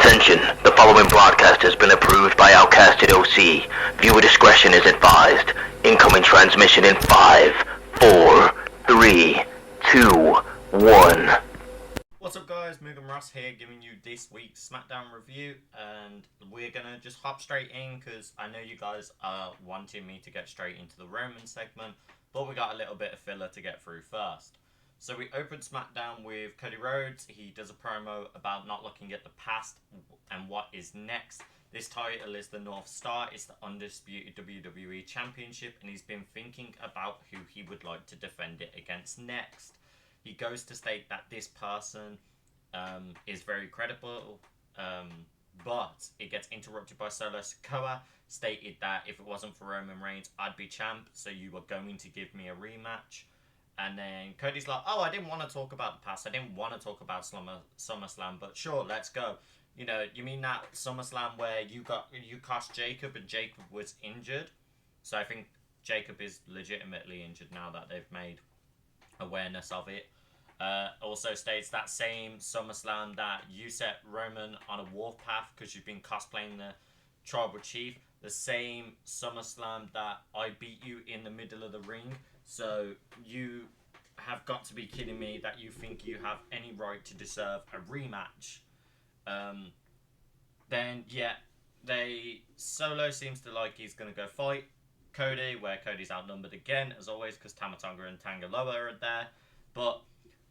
Attention, the following broadcast has been approved by Outcasted OC. Viewer discretion is advised. Incoming transmission in 5, 4, 3, 2, 1. What's up guys, Mugen Ross here giving you this week's Smackdown review, and we're gonna just hop straight in because I know you guys are wanting me to get straight into the Roman segment, but we got a little bit of filler to get through first. So we opened Smackdown with Cody Rhodes. He does a promo about not looking at the past and what is next. This title is the North Star. It's the undisputed WWE Championship, and he's been thinking about who he would like to defend it against next. He goes to state that this person is very credible, but it gets interrupted by Solo Sikoa, stated that if it wasn't for Roman Reigns, I'd be champ, so you were going to give me a rematch. And then Cody's like, oh, I didn't want to talk about the past. I didn't want to talk about SummerSlam, but sure, let's go. You know, you mean that SummerSlam where you cast Jacob and Jacob was injured? So I think Jacob is legitimately injured now that they've made awareness of it. Also states that same SummerSlam that you set Roman on a warpath because you've been cosplaying the Tribal Chief. The same SummerSlam that I beat you in the middle of the ring. So you have got to be kidding me that you think you have any right to deserve a rematch. Then, yeah, Solo seems to like he's going to go fight Cody, where Cody's outnumbered again, as always, because Tama Tonga and Tangaloa are there. But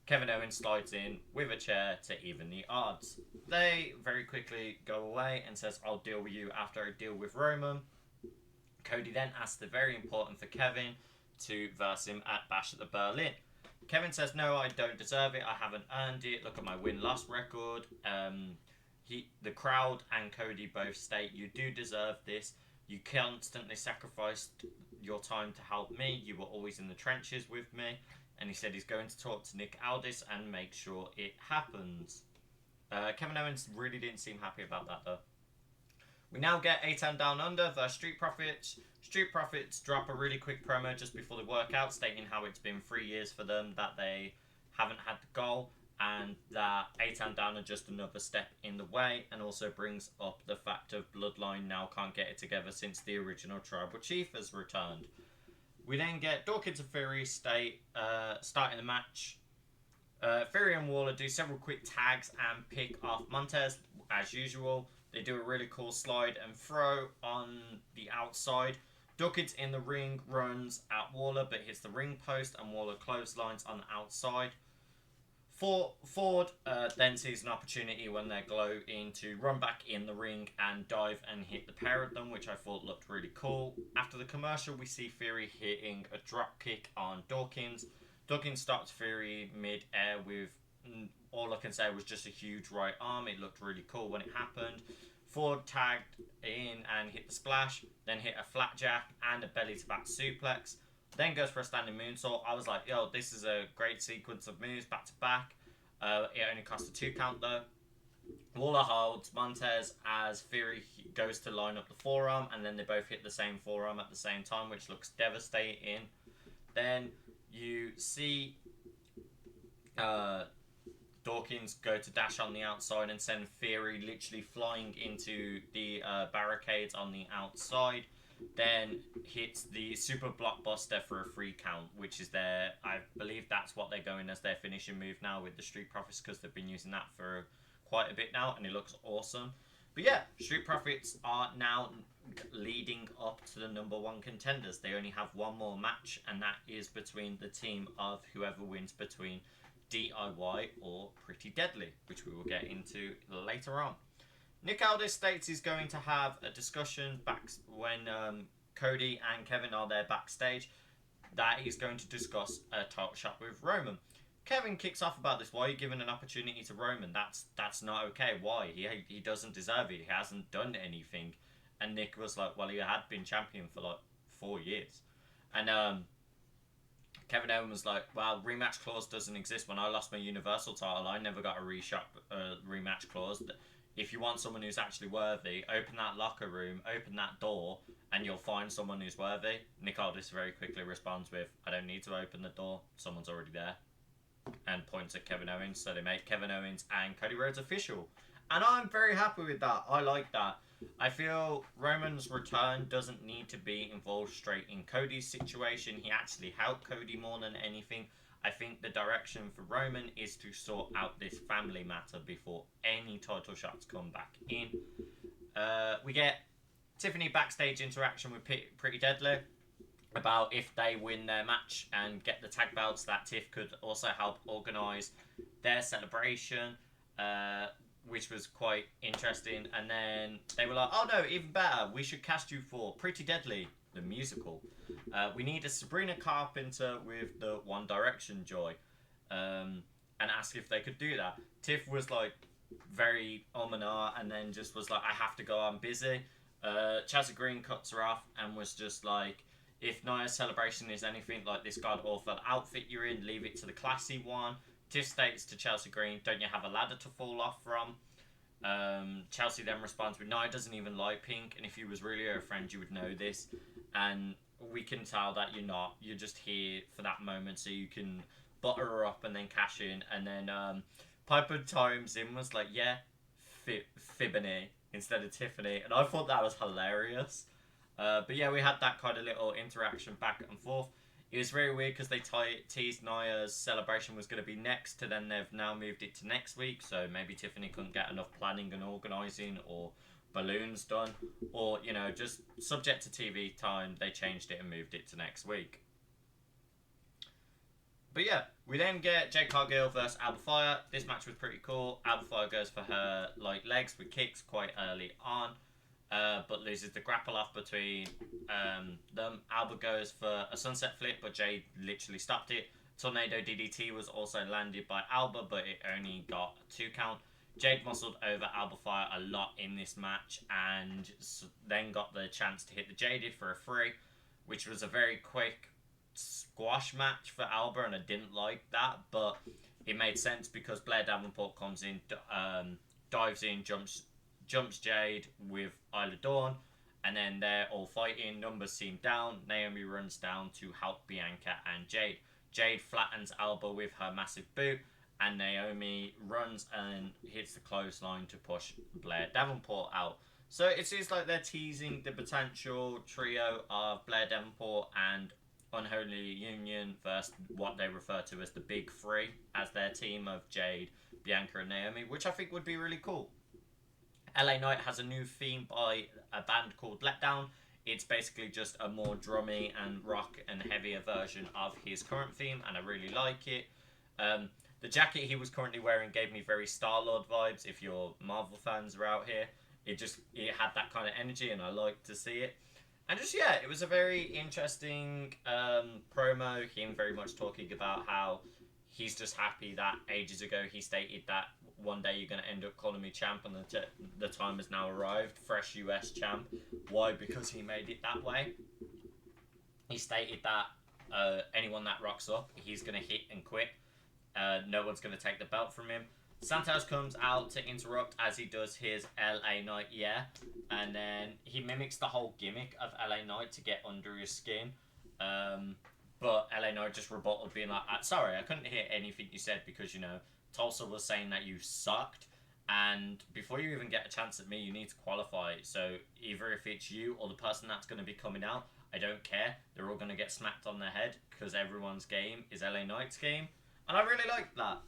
Kevin Owens slides in with a chair to even the odds. They very quickly go away and says, I'll deal with you after I deal with Roman. Cody then asks the very important for Kevin to verse him at Bash at the Berlin. Kevin says, no, I don't deserve it. I haven't earned it. Look at my win-loss record. The crowd and Cody both state, you do deserve this. You constantly sacrificed your time to help me. You were always in the trenches with me. And he said he's going to talk to Nick Aldis and make sure it happens. Kevin Owens really didn't seem happy about that, though. We now get A-Town Down Under versus Street Profits. Street Profits drop a really quick promo just before the workout, stating how it's been 3 years for them, that they haven't had the goal, and that A-Town Down are just another step in the way, and also brings up the fact of Bloodline now can't get it together since the original Tribal Chief has returned. We then get Dawkins and Fury starting the match. Fury and Waller do several quick tags and pick off Montez, as usual. They do a really cool slide and throw on the outside. Dawkins in the ring runs at Waller, but hits the ring post, and Waller clotheslines on the outside. Ford then sees an opportunity when they glow in to run back in the ring and dive and hit the pair of them, which I thought looked really cool. After the commercial, we see Fury hitting a drop kick on Dawkins. Dawkins stops Fury mid-air with, all I can say was just a huge right arm. It looked really cool when it happened. Ford tagged in and hit the splash, then hit a flatjack and a belly-to-back suplex. Then goes for a standing moonsault. I was like, yo, this is a great sequence of moves back-to-back. It only cost a 2 count, though. Waller holds Montez as Fury goes to line up the forearm, and then they both hit the same forearm at the same time, which looks devastating. Then you see Dawkins go to dash on the outside and send Fury literally flying into the barricades on the outside. Then hits the super blockbuster for a 3 count, which is their, I believe that's what they're going as their finishing move now with the Street Profits, because they've been using that for quite a bit now, and it looks awesome. But yeah, Street Profits are now leading up to the #1 contenders. They only have one more match, and that is between the team of whoever wins between DIY or Pretty Deadly, which we will get into later on. Nick Aldis states he's going to have a discussion back when Cody and Kevin are there backstage, that he's going to discuss a title shot with Roman. Kevin kicks off about this. Why are you giving an opportunity to Roman? That's not okay. Why? He doesn't deserve it. He hasn't done anything. And Nick was like, well, he had been champion for like 4 years. And Kevin Owens was like, well, rematch clause doesn't exist. When I lost my Universal title, I never got a rematch clause. If you want someone who's actually worthy, open that locker room, open that door, and you'll find someone who's worthy. Nick Aldis very quickly responds with, I don't need to open the door. Someone's already there. And points at Kevin Owens. So they make Kevin Owens and Cody Rhodes official. And I'm very happy with that. I like that. I feel Roman's return doesn't need to be involved straight in Cody's situation. He actually helped Cody more than anything. I think the direction for Roman is to sort out this family matter before any title shots come back in. We get Tiffany backstage interaction with Pretty Deadly about if they win their match and get the tag belts, that Tiff could also help organise their celebration, which was quite interesting. And then they were like, oh no, even better, we should cast you for Pretty Deadly, the musical. We need a Sabrina Carpenter with the One Direction joy, and ask if they could do that. Tiff was like very and and then just was like, I have to go, I'm busy. Chelsea Green cuts her off and was just like, if Nia's celebration is anything like this god awful outfit you're in, leave it to the classy one. Tiff states to Chelsea Green, don't you have a ladder to fall off from? Chelsea then responds with, Nia doesn't even like pink, and if you was really her friend, you would know this. And we can tell that you're not. You're just here for that moment so you can butter her up and then cash in. And then Piper chimes in, was like, yeah, Fibony instead of Tiffany. And I thought that was hilarious. But yeah, we had that kind of little interaction back and forth. It was very weird because they teased Nia's celebration was going to be next, to then they've now moved it to next week. So maybe Tiffany couldn't get enough planning and organising, or balloons done, or, you know, just subject to TV time, they changed it and moved it to next week. But yeah, we then get Jade Cargill versus Alba Fire. This match was pretty cool. Alba Fire goes for her like legs with kicks quite early on. But loses the grapple off between them. Alba goes for a sunset flip, but Jade literally stopped it. Tornado DDT was also landed by Alba, but it only got a 2 count. Jade muscled over Alba Fire a lot in this match, and then got the chance to hit the Jaded for a 3, which was a very quick squash match for Alba, and I didn't like that, but it made sense because Blair Davenport comes in, dives in, jumps Jade with Isla Dawn, and then they're all fighting. Numbers seem down. Naomi runs down to help Bianca and Jade. Jade flattens Alba with her massive boot, and Naomi runs and hits the clothesline to push Blair Davenport out. So it seems like they're teasing the potential trio of Blair Davenport and Unholy Union versus what they refer to as the Big Three, as their team of Jade, Bianca and Naomi, which I think would be really cool. LA Knight has a new theme by a band called Letdown. It's basically just a more drummy and rock and heavier version of his current theme, and I really like it. The jacket he was currently wearing gave me very Star-Lord vibes. If your Marvel fans are out here, it had that kind of energy, and I like to see it. And just, yeah, it was a very interesting promo. Him very much talking about how he's just happy that ages ago he stated that one day you're going to end up calling me champ, and the time has now arrived. Fresh US champ. Why? Because he made it that way. He stated that anyone that rocks up, he's going to hit and quit. No one's going to take the belt from him. Santos comes out to interrupt as he does his LA Knight, yeah. And then he mimics the whole gimmick of LA Knight to get under his skin. But LA Knight just rebutted, being like, sorry, I couldn't hear anything you said because, you know, Tulsa was saying that you sucked. And before you even get a chance at me, you need to qualify. So either if it's you or the person that's going to be coming out, I don't care. They're all going to get smacked on the head because everyone's game is LA Knight's game. And I really liked that.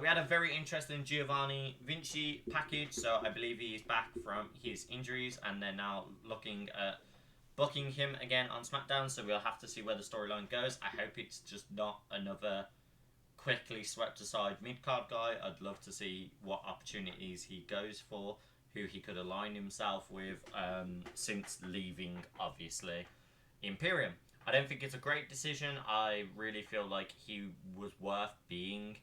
We had a very interesting Giovanni Vinci package, so I believe he is back from his injuries, and they're now looking at booking him again on Smackdown, so we'll have to see where the storyline goes. I hope it's just not another quickly swept aside mid-card guy. I'd love to see what opportunities he goes for, who he could align himself with since leaving, obviously, Imperium. I don't think it's a great decision. I really feel like he was worth being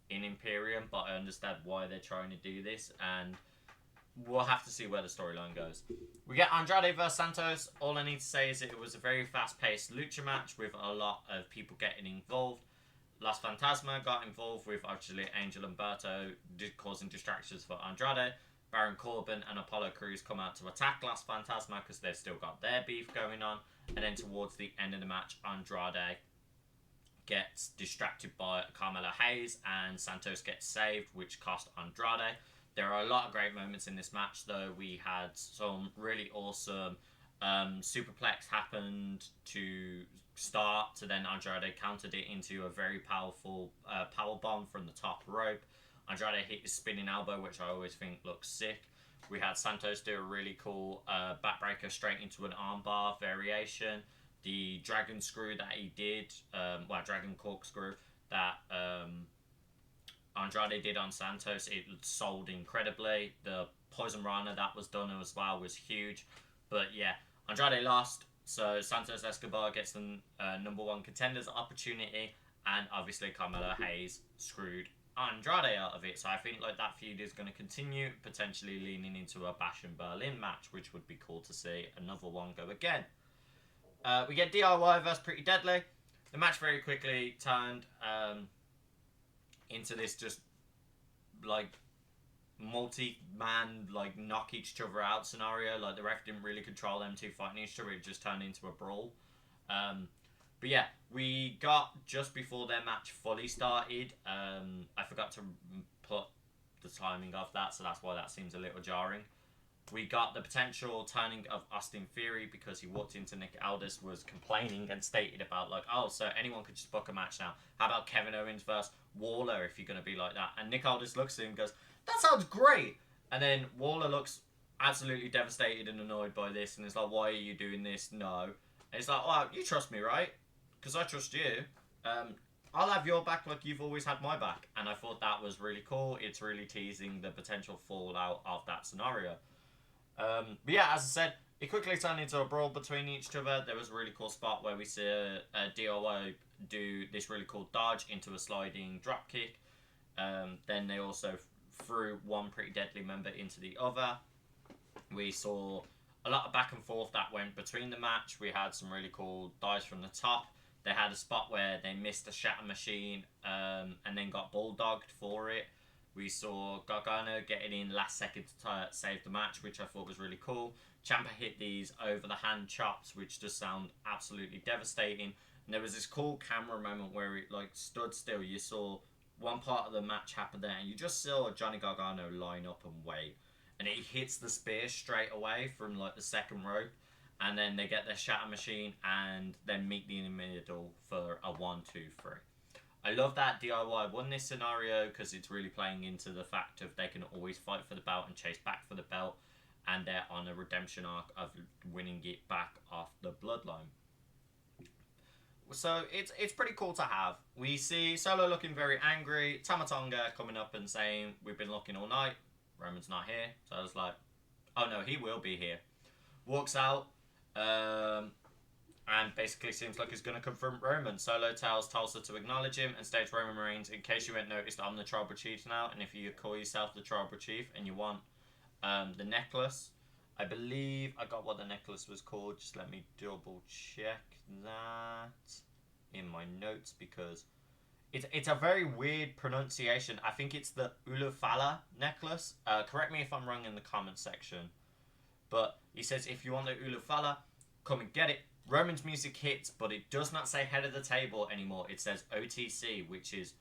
in Imperium, but I understand why they're trying to do this, and we'll have to see where the storyline goes. We get Andrade vs Santos. All I need to say is that it was a very fast-paced lucha match with a lot of people getting involved. Las Fantasma got involved with, actually, Angel Umberto causing distractions for Andrade. Baron Corbin and Apollo Crews come out to attack Las Fantasma because they've still got their beef going on. And then towards the end of the match, Andrade gets distracted by Carmelo Hayes, and Santos gets saved, which cost Andrade. There are a lot of great moments in this match, though. We had some really awesome superplex happened to start, to then Andrade countered it into a very powerful power bomb from the top rope. Andrade hit his spinning elbow, which I always think looks sick. We had Santos do a really cool backbreaker straight into an armbar variation. The dragon screw that he did, dragon corkscrew that Andrade did on Santos, it sold incredibly. The Poison Rana that was done as well was huge. But yeah, Andrade lost, so Santos Escobar gets the number one contenders opportunity, and obviously Carmelo Hayes screwed Andrade out of it. So I think like that feud is going to continue, potentially leaning into a Bash in Berlin match, which would be cool to see another one go again. We get DIY versus Pretty Deadly. The match very quickly turned into this just like multi-man like knock each other out scenario. Like the ref didn't really control them two fighting each other. It just turned into a brawl. But yeah, we got just before their match fully started. I forgot to put the timing of that, so that's why that seems a little jarring. We got the potential turning of Austin Theory because he walked into Nick Aldis, was complaining and stated about like, oh, so anyone could just book a match now. How about Kevin Owens versus Waller if you're going to be like that? And Nick Aldis looks at him and goes, that sounds great. And then Waller looks absolutely devastated and annoyed by this and is like, why are you doing this? No. And it's like, oh, you trust me, right? Because I trust you. I'll have your back like you've always had my back. And I thought that was really cool. It's really teasing the potential fallout of that scenario. But yeah, as I said, it quickly turned into a brawl between each other. There was a really cool spot where we see a DIY do this really cool dodge into a sliding drop kick. Then they also threw one Pretty Deadly member into the other. We saw a lot of back and forth that went between the match. We had some really cool dives from the top. They had a spot where they missed a shatter machine and then got bulldogged for it. We saw Gargano getting in last second to save the match, which I thought was really cool. Ciampa hit these over the hand chops, which just sound absolutely devastating. And there was this cool camera moment where it like stood still. You saw one part of the match happen there, and you just saw Johnny Gargano line up and wait. And it hits the spear straight away from like the second rope. And then they get their shatter machine and then meet in the middle for a 1-2-3. I love that DIY won this scenario because it's really playing into the fact of they can always fight for the belt and chase back for the belt, and they're on a redemption arc of winning it back off the bloodline. So it's pretty cool to have. We see Solo looking very angry, Tama Tonga coming up and saying, we've been looking all night, Roman's not here. So I was like, oh no, he will be here. Walks out, and basically seems like he's going to confront Roman. Solo tells Tulsa to acknowledge him and states Roman Reigns, in case you hadn't noticed, I'm the Tribal Chief now, and if you call yourself the Tribal Chief and you want the necklace, I believe I got what the necklace was called, just let me double check that in my notes because it's a very weird pronunciation. I think it's the Ulufala necklace. Correct me if I'm wrong in the comment section. But he says, if you want the Ulufala, come and get it. Roman's music hits, but it does not say head of the table anymore. It says OTC, which is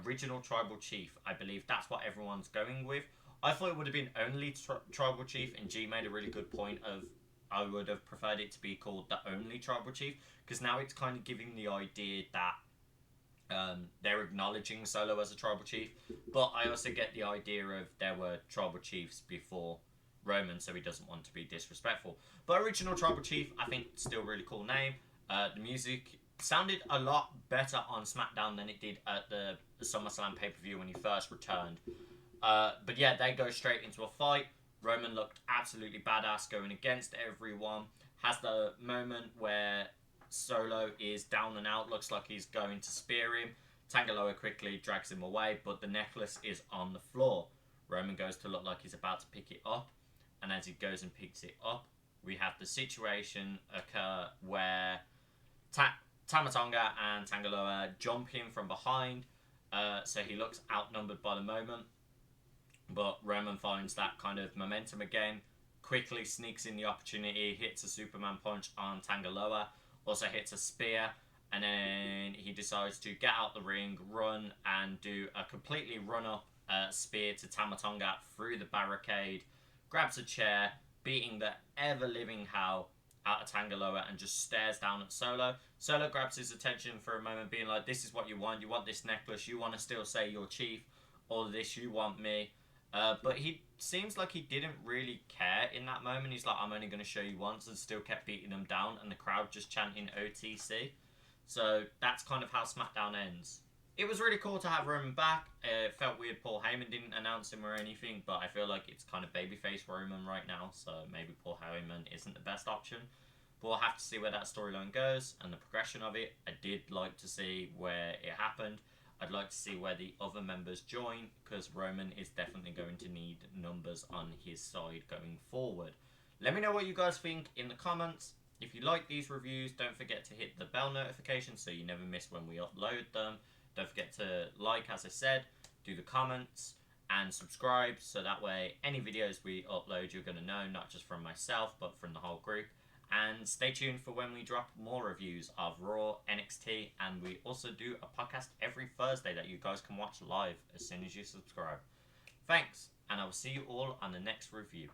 original Tribal Chief. I believe that's what everyone's going with. I thought it would have been only Tribal Chief, and G made a really good point of I would have preferred it to be called the only Tribal Chief, because now it's kind of giving the idea that they're acknowledging Solo as a Tribal Chief, but I also get the idea of there were Tribal Chiefs before Roman, so he doesn't want to be disrespectful. But original Tribal Chief, I think, still really cool name. The music sounded a lot better on Smackdown than it did at the SummerSlam pay-per-view when he first returned. But yeah, they go straight into a fight. Roman looked absolutely badass going against everyone. Has the moment where Solo is down and out, looks like he's going to spear him. Tanga Loa quickly drags him away, but the necklace is on the floor. Roman goes to look like he's about to pick it up, and as he goes and picks it up, we have the situation occur where Tama Tonga and Tanga Loa jump him from behind, so he looks outnumbered by the moment. But Roman finds that kind of momentum again, quickly sneaks in the opportunity, hits a Superman punch on Tanga Loa, also hits a spear, and then he decides to get out the ring, run, and do a completely run-up spear to Tama Tonga through the barricade, grabs a chair, beating the ever-living hell out of Tanga Loa and just stares down at Solo. Solo grabs his attention for a moment, being like, this is what you want this necklace, you want to still say you're chief, all of this, you want me. But he seems like he didn't really care in that moment. He's like, I'm only going to show you once, and still kept beating them down, and the crowd just chanting OTC. So that's kind of how SmackDown ends. It was really cool to have Roman back. It felt weird Paul Heyman didn't announce him or anything, but I feel like it's kind of babyface Roman right now, so maybe Paul Heyman isn't the best option. But we'll have to see where that storyline goes and the progression of it. I did like to see where it happened. I'd like to see where the other members join, because Roman is definitely going to need numbers on his side going forward. Let me know what you guys think in the comments. If you like these reviews, don't forget to hit the bell notification so you never miss when we upload them. Don't forget to like, as I said, do the comments, and subscribe, so that way any videos we upload you're going to know, not just from myself, but from the whole group. And stay tuned for when we drop more reviews of Raw, NXT, and we also do a podcast every Thursday that you guys can watch live as soon as you subscribe. Thanks, and I will see you all on the next review.